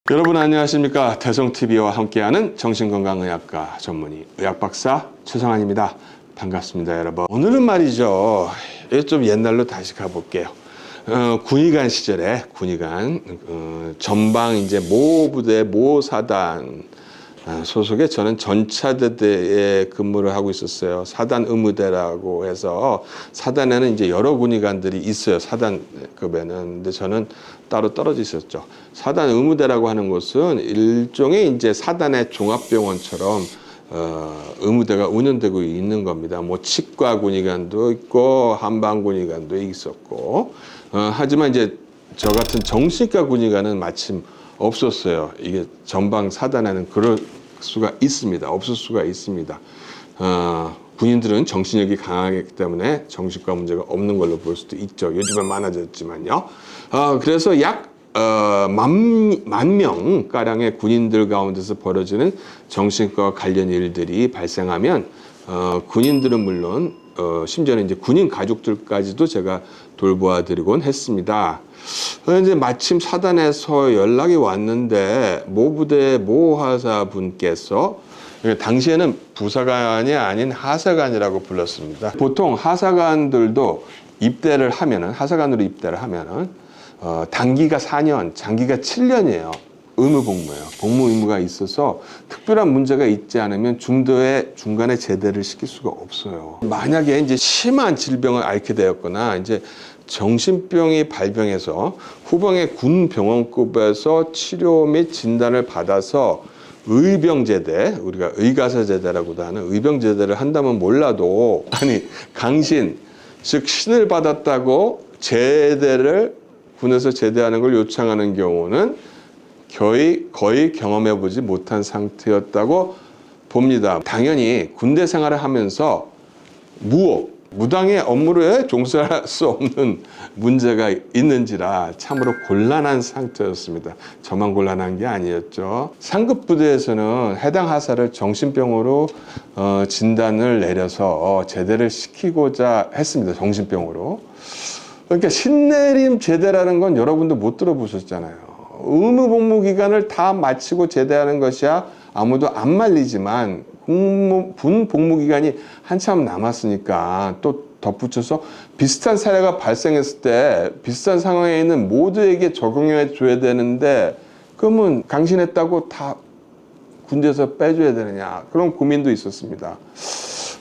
여러분 안녕하십니까. 대성TV와 함께하는 정신건강의학과 전문의 의학박사 최성환입니다. 반갑습니다 여러분. 오늘은 말이죠, 좀 옛날로 다시 가볼게요. 군의관 시절에 전방 이제 모 부대 모 사단 소속에 저는 전차대대에 근무를 하고 있었어요. 사단 의무대라고 해서 사단에는 이제 여러 군의관들이 있어요. 사단급에는. 근데 저는 따로 떨어져 있었죠. 사단 의무대라고 하는 곳은 일종의 이제 사단의 종합병원처럼 의무대가 운영되고 있는 겁니다. 뭐 치과 군의관도 있고 한방 군의관도 있었고, 하지만 이제 저 같은 정신과 군의관은 마침 없었어요. 이게 전방 사단에는 그럴 수가 있습니다. 없을 수가 있습니다. 군인들은 정신력이 강하기 때문에 정신과 문제가 없는 걸로 볼 수도 있죠. 요즘은 많아졌지만요. 그래서 약 만 명 가량의 군인들 가운데서 벌어지는 정신과 관련 일들이 발생하면 군인들은 물론 심지어는 이제 군인 가족들까지도 제가 돌보아 드리곤 했습니다. 이제 마침 사단에서 연락이 왔는데 모 부대 모 하사분께서, 당시에는 부사관이 아닌 하사관이라고 불렀습니다. 보통 하사관들도 하사관으로 입대를 하면은 단기가 4년, 장기가 7년이에요. 의무복무예요. 복무 의무가 있어서 특별한 문제가 있지 않으면 중간에 제대를 시킬 수가 없어요. 만약에 이제 심한 질병을 앓게 되었거나 이제 정신병이 발병해서 후방의 군 병원급에서 치료 및 진단을 받아서 의병제대, 우리가 의가사제대라고도 하는 의병제대를 한다면 몰라도, 강신, 즉 신을 받았다고 군에서 제대하는 걸 요청하는 경우는 거의 경험해보지 못한 상태였다고 봅니다. 당연히 군대 생활을 하면서 무당의 업무에 종사할 수 없는 문제가 있는지라 참으로 곤란한 상태였습니다. 저만 곤란한 게 아니었죠. 상급 부대에서는 해당 하사를 정신병으로 진단을 내려서 제대를 시키고자 했습니다. 정신병으로. 그러니까 신내림 제대라는 건 여러분도 못 들어보셨잖아요. 의무 복무 기간을 다 마치고 제대하는 것이야 아무도 안 말리지만 군 복무 기간이 한참 남았으니까 또 덧붙여서 비슷한 사례가 발생했을 때 비슷한 상황에 있는 모두에게 적용해 줘야 되는데, 그러면 강신했다고 다 군대에서 빼줘야 되느냐, 그런 고민도 있었습니다.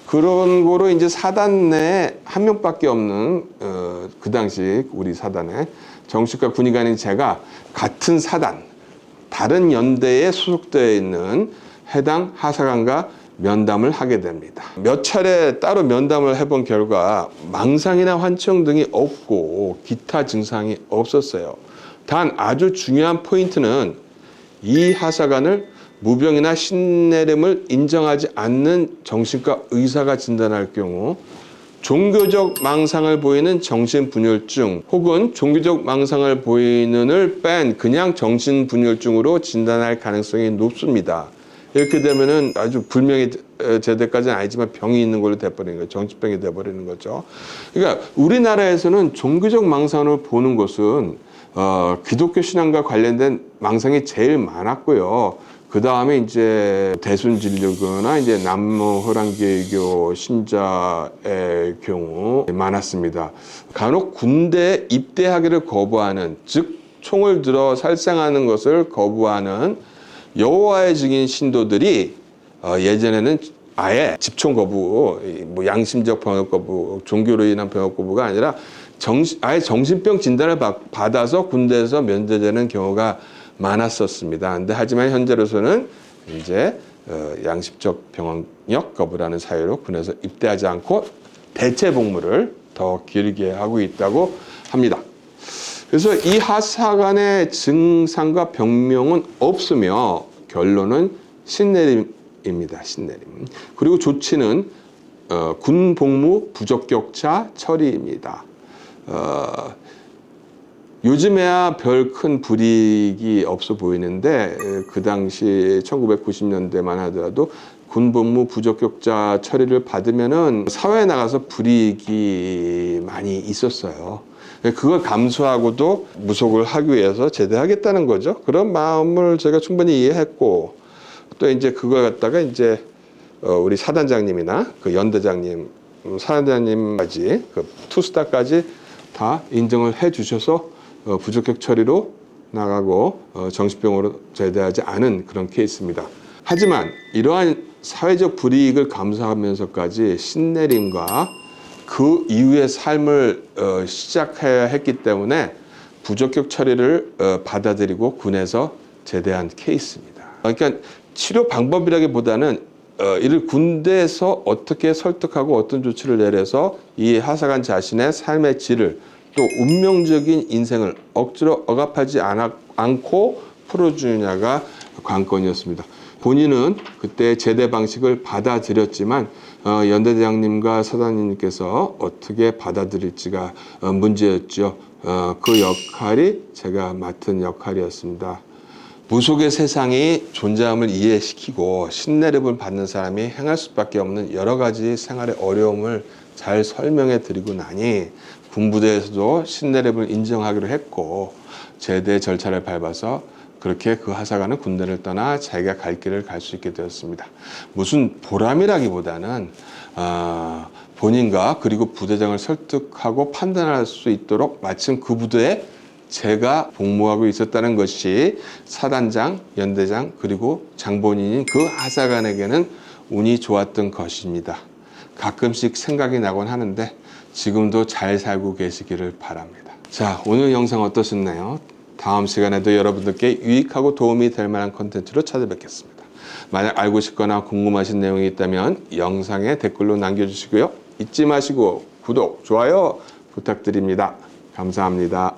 그런 거로 이제 사단 내에 한 명밖에 없는 그 당시 우리 사단에 정신과 군의관인 제가 같은 사단, 다른 연대에 소속되어 있는 해당 하사관과 면담을 하게 됩니다. 몇 차례 따로 면담을 해본 결과 망상이나 환청 등이 없고 기타 증상이 없었어요. 단 아주 중요한 포인트는 이 하사관을 무병이나 신내림을 인정하지 않는 정신과 의사가 진단할 경우 종교적 망상을 보이는 정신분열증 혹은 종교적 망상을 보이는을 뺀 그냥 정신분열증으로 진단할 가능성이 높습니다. 이렇게 되면은 아주 불명예 제대까지는 아니지만 병이 있는 걸로 돼버리는 거죠. 정신병이 돼버리는 거죠. 그러니까 우리나라에서는 종교적 망상을 보는 것은 기독교 신앙과 관련된 망상이 제일 많았고요. 그 다음에 이제 대순진료교나 이제 남모호랑개교 신자의 경우 많았습니다. 간혹 군대에 입대하기를 거부하는, 즉 총을 들어 살상하는 것을 거부하는 여호와의 증인 신도들이 예전에는 아예 집총 거부, 뭐 양심적 병역 거부, 종교로 인한 병역 거부가 아니라 아예 정신병 진단을 받아서 군대에서 면제되는 경우가 많았었습니다. 근데 하지만 현재로서는 이제 양심적 병역 거부라는 사유로 군에서 입대하지 않고 대체 복무를 더 길게 하고 있다고 합니다. 그래서 이 하사관의 증상과 병명은 없으며 결론은 신내림입니다. 신내림. 그리고 조치는 군 복무 부적격자 처리입니다. 요즘에야 별 큰 불이익이 없어 보이는데 그 당시 1990년대만 하더라도 군복무 부적격자 처리를 받으면은 사회에 나가서 불이익이 많이 있었어요. 그걸 감수하고도 무속을 하기 위해서 제대하겠다는 거죠. 그런 마음을 제가 충분히 이해했고, 또 이제 그걸 갖다가 이제 우리 사단장님이나 그 연대장님, 사단장님까지 그 투스타까지 다 인정을 해주셔서 부적격 처리로 나가고 정신병으로 제대하지 않은 그런 케이스입니다. 하지만 이러한 사회적 불이익을 감수하면서까지 신내림과 그 이후의 삶을 시작해야 했기 때문에 부적격 처리를 받아들이고 군에서 제대한 케이스입니다. 그러니까 치료 방법이라기보다는 이를 군대에서 어떻게 설득하고 어떤 조치를 내려서 이 하사관 자신의 삶의 질을 또 운명적인 인생을 억지로 억압하지 않고 풀어주느냐가 관건이었습니다. 본인은 그때 제대 방식을 받아들였지만 연대장님과 사단님께서 어떻게 받아들일지가 문제였죠. 그 역할이 제가 맡은 역할이었습니다. 무속의 세상이 존재함을 이해시키고 신내림을 받는 사람이 행할 수밖에 없는 여러 가지 생활의 어려움을 잘 설명해 드리고 나니 군부대에서도 신내림을 인정하기로 했고 제대 절차를 밟아서 그렇게 그 하사관은 군대를 떠나 자기가 갈 길을 갈 수 있게 되었습니다. 무슨 보람이라기보다는 본인과 그리고 부대장을 설득하고 판단할 수 있도록 마침 그 부대에 제가 복무하고 있었다는 것이 사단장, 연대장 그리고 장본인인 그 하사관에게는 운이 좋았던 것입니다. 가끔씩 생각이 나곤 하는데 지금도 잘 살고 계시기를 바랍니다. 자, 오늘 영상 어떠셨나요? 다음 시간에도 여러분들께 유익하고 도움이 될 만한 콘텐츠로 찾아뵙겠습니다. 만약 알고 싶거나 궁금하신 내용이 있다면 영상에 댓글로 남겨주시고요. 잊지 마시고 구독, 좋아요 부탁드립니다. 감사합니다.